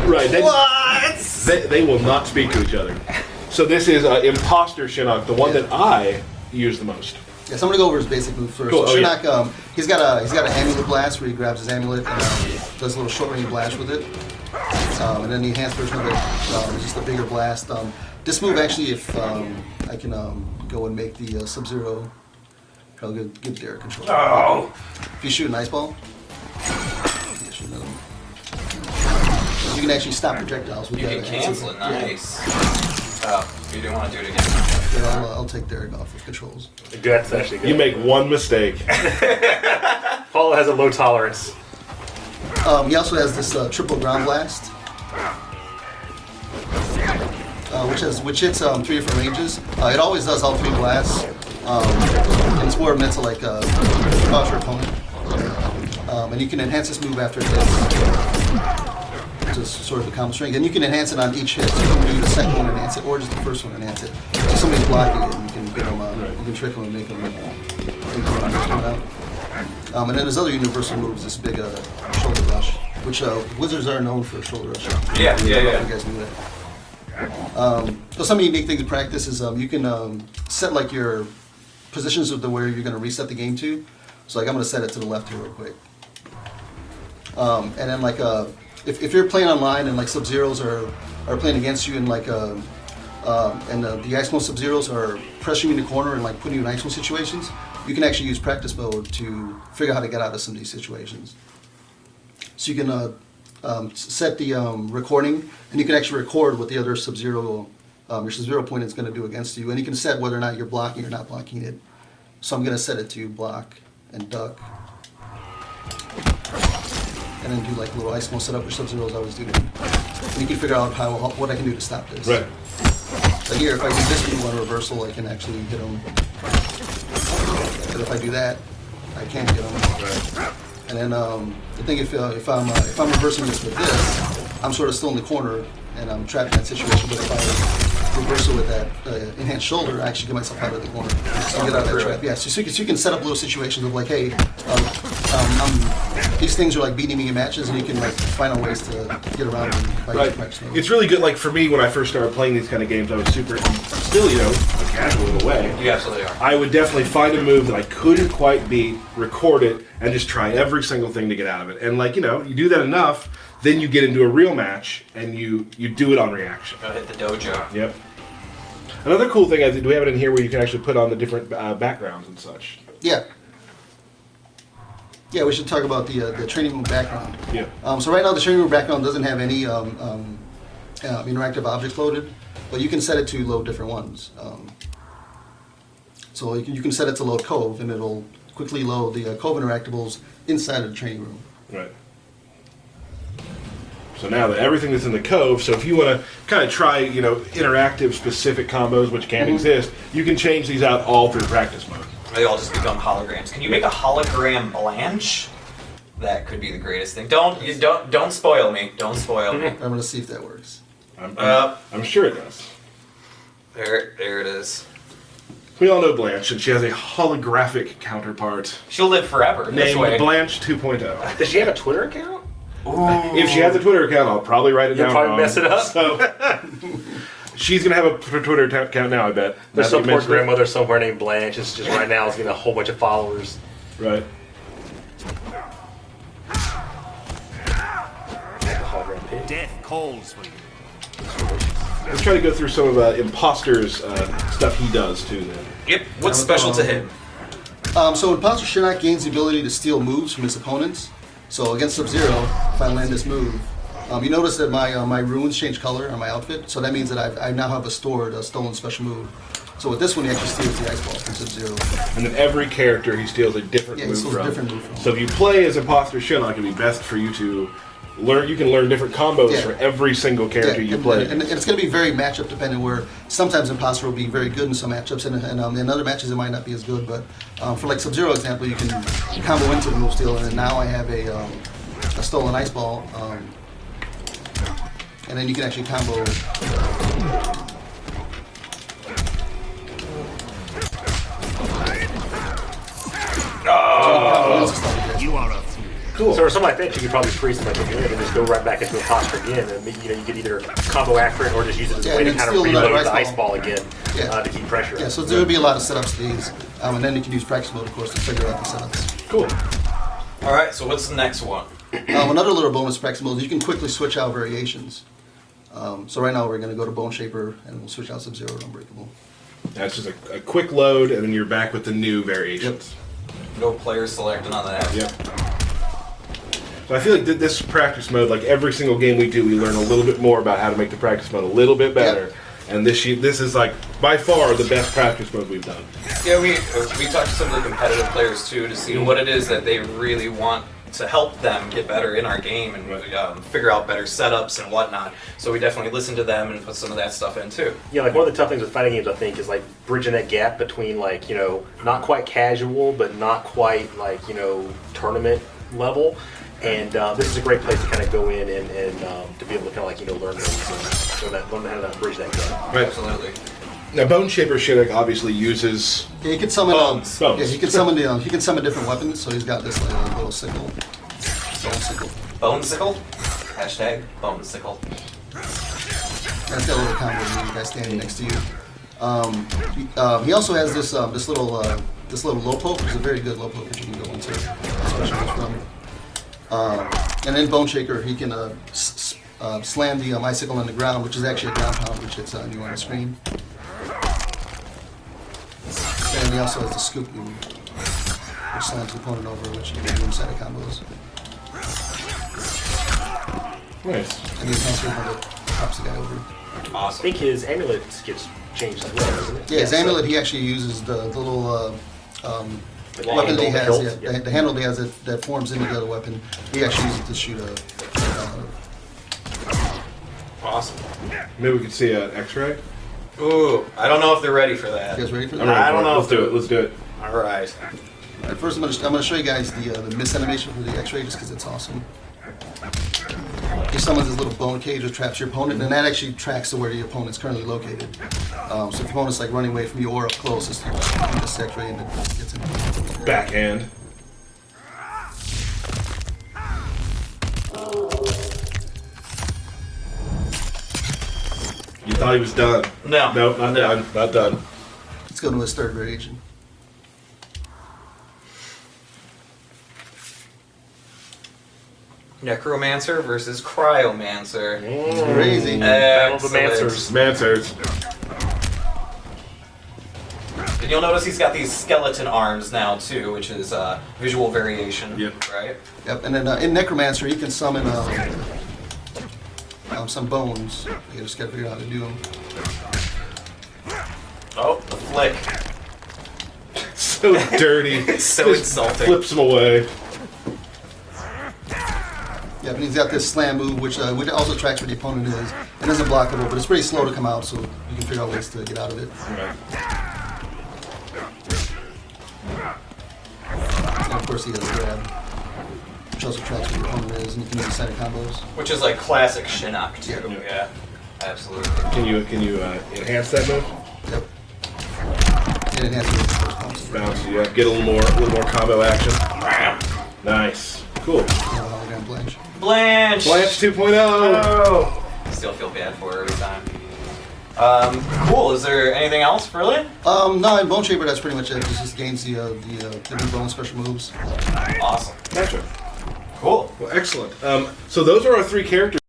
Right. What? They will not speak to each other. So this is Imposter Shinnok, the one that I use the most. Yeah, so I'm gonna go over his basic move first. Cool. So Shinnok, he's got an amulet blast where he grabs his amulet and does a little short range blast with it. And then the enhanced version of it is just a bigger blast. This move actually, if I can go and make the Sub-Zero, probably give Derek control. Oh! If you shoot an ice ball, you shoot another one. You can actually stop projectiles with You that. can cancel it, nice. Oh, you didn't want to do it again. Yeah, I'll take Derek off with controls. That's actually good. You make one mistake. Paul has a low tolerance. He also has this triple ground blast, which hits 3 different ranges. It always does all 3 blasts, and it's more meant to like cause your opponent. And you can enhance this move after it hits. Just sort of a combo string, and you can enhance it on each hit. So you can do the second one enhance it, or just the first one enhance it. So somebody's blocking it, and you can get them, you can trick them and make them out. And then there's other universal moves. This big shoulder rush, which wizards are known for shoulder rush. Yeah. You guys knew that. So some unique things in practice is you can set like your positions of where you're going to reset the game to. So like I'm going to set it to the left here real quick, and then like if you're playing online and like Sub-Zeros are playing against you and like the Ice Mode Sub-Zeros are pressing you in the corner and like putting you in Ice Mode situations, you can actually use practice mode to figure out how to get out of some of these situations. So you can set the recording, and you can actually record what the other Sub-Zero, your Sub-Zero opponent is going to do against you, and you can set whether or not you're blocking or not blocking it. So I'm going to set it to block and duck. And then do like a little ice mode setup, which Sub-Zero's always do. And you can figure out what I can do to stop this. Right. Like here, if I do this move on reversal, I can actually hit him. But if I do that, I can't get him. Right. And then the thing, if I'm reversing this with this, I'm sort of still in the corner and I'm trapped in that situation. But if I reverse it with that enhanced shoulder, I actually get myself out of the corner. So I get out of that trap. Yeah. So you can set up little situations of like, hey, these things are like beating me in matches, and you can like find out ways to get around them by using practice mode. It's really good. Like for me, when I first started playing these kind of games, I was still, a casual in a way. You absolutely are. I would definitely find a move that I couldn't quite beat, record it, and just try every single thing to get out of it. And like, you do that enough, then you get into a real match, and you do it on reaction. Gotta hit the dojo. Yep. Another cool thing, do we have it in here where you can actually put on the different backgrounds and such? Yeah. Yeah, we should talk about the training room background. Yeah. So right now the training room background doesn't have any interactive objects loaded, but you can set it to load different ones. So you can set it to load Cove, and it'll quickly load the Cove interactables inside of the training room. Right. So now that everything that's in the Cove, so if you want to kind of try, interactive specific combos which can exist, you can change these out all through practice mode. They all just become holograms. Can you make a hologram Blanche? That could be the greatest thing. Don't spoil me. Don't spoil me. I'm going to see if that works. I'm sure it does. There it is. We all know Blanche, and she has a holographic counterpart She'll live forever this named way. Blanche 2.0. Does she have a Twitter account? Ooh. If she has a Twitter account, I'll probably write it You'll down probably wrong. mess it up. So she's going to have a Twitter account now, I bet. There's Now that some you poor mentioned it. grandmother somewhere named Blanche. It's just right now is getting a whole bunch of followers. Right. Death calls for you. Let's try to go through some of Imposter's stuff he does, too, then. Yep. What's special to him? So Imposter Shinnok gains the ability to steal moves from his opponents. So against Sub-Zero, if I land this move, you notice that my runes change color on my outfit. So that means that I now have a stolen special move. So with this one, he actually steals the ice ball from Sub-Zero. And then every character he steals a different Yeah, he move steals a from. different move from. So if you play as Imposter Shinnok, it'd be best for you to learn. You can learn different combos Yeah. for every single character you play. And it's going to be very matchup dependent, where sometimes Imposter will be very good in some matchups, and in other matches it might not be as good. But for like Sub-Zero example, you can combo into the move steal, and then now I have a stolen ice ball, and then you can actually combo. You are a fool. Cool. So or something like that, you could probably freeze them like a minute and just go right back into a posture again, and you could either combo after it or just use it as a way to and kind of steal another reload the ice ice ball again Yeah. to keep pressure. Yeah, so there would be a lot of setups to these. And then you can use practice mode, of course, to figure out the setups. Cool. All right, so what's the next one? Another little bonus practice mode is you can quickly switch out variations. So right now we're going to go to Bone Shaper and we'll switch out Sub-Zero to Unbreakable. That's just a quick load, and then you're back with the new variations. No player selected on that. Yep. So I feel like this practice mode, like every single game we do, we learn a little bit more about how to make the practice mode a little bit better. Yep. And this is like by far the best practice mode we've done. Yeah, we talked to some of the competitive players too to see what it is that they really want to help them get better in our game and figure out better setups and whatnot. So we definitely listen to them and put some of that stuff in too. Yeah, like one of the tough things with fighting games, I think, is like bridging that gap between like, you know, not quite casual, but not quite like, you know, tournament level. And this is a great place to kind of go in and to be able to kind of like, you know, learn those so that learn how to bridge that gap. Right. Absolutely. Now, Bone Shaper Shinnok obviously uses. Yeah, he can summon. Bones. Yeah, he can summon he can summon different weapons. So he's got this like little sickle, bone sickle. Bone sickle? Hashtag bone sickle. That's got a little combo with the guy standing next to you. He also has this this little low poke, which is a very good low poke that you can go into. That's where she comes from. And then Bone Shaker, he can slam the icicle on the ground, which is actually a ground pound, which hits you on the screen. And he also has the scoop move, which slams the opponent over, which you can do inside of combos. Nice. And the enhancer move pops the guy over. I Awesome. think his amulet gets changed as well, doesn't it? Yeah, his so- amulet, he actually uses the little the weapon that he handle, has, the hilt, yeah, yeah. the handle that he has that forms into the other weapon. He actually uses it to shoot a. Awesome. Maybe we could see an X-ray. Ooh, I don't know if they're ready for that. You guys ready for I'm that? ready I for don't it. know Let's if do it. Let's do it. All right. All right, first, I'm gonna show you guys the miss animation for the X-ray just because it's awesome. He summons this little bone cage that traps your opponent, and that actually tracks to where your opponent's currently located. So if your opponent's like running away from you or up close, it's this X-ray and it gets in. Backhand. You thought he was done. No. Nope, not done. Not done. Let's go to his third variation. Necromancer versus Cryomancer. Crazy. Battle of the Excellent. Mancers. Mancers. And you'll notice he's got these skeleton arms now too, which is visual variation. Yep. Right? Yep, and then in Necromancer, he can summon some bones. You just gotta figure out how to do them. Oh, the flick. So dirty. It's so Just insulting. Flips him away. Yeah, and he's got this slam move, which also tracks where the opponent is. It isn't blockable, but it's pretty slow to come out, so you can figure out ways to get out of it. Right. And of course, he has a grab, which also tracks where the opponent is, and you can use side combos. Which is like classic Shinnok too. Yeah. Yeah. Absolutely. Can you enhance that move? Yep. And it has the first bounce. Bounce. Yeah. Get a little more combo action. Nice. Cool. Hologram Blanche. Blanche. Blanche 2.0. Oh. Still feel bad for her every time. Cool. Is there anything else, really? No, in Bone Shaper, that's pretty much it. It just gains the new bone special moves. Awesome. Gotcha. Cool. Well, excellent. So those are our three characters.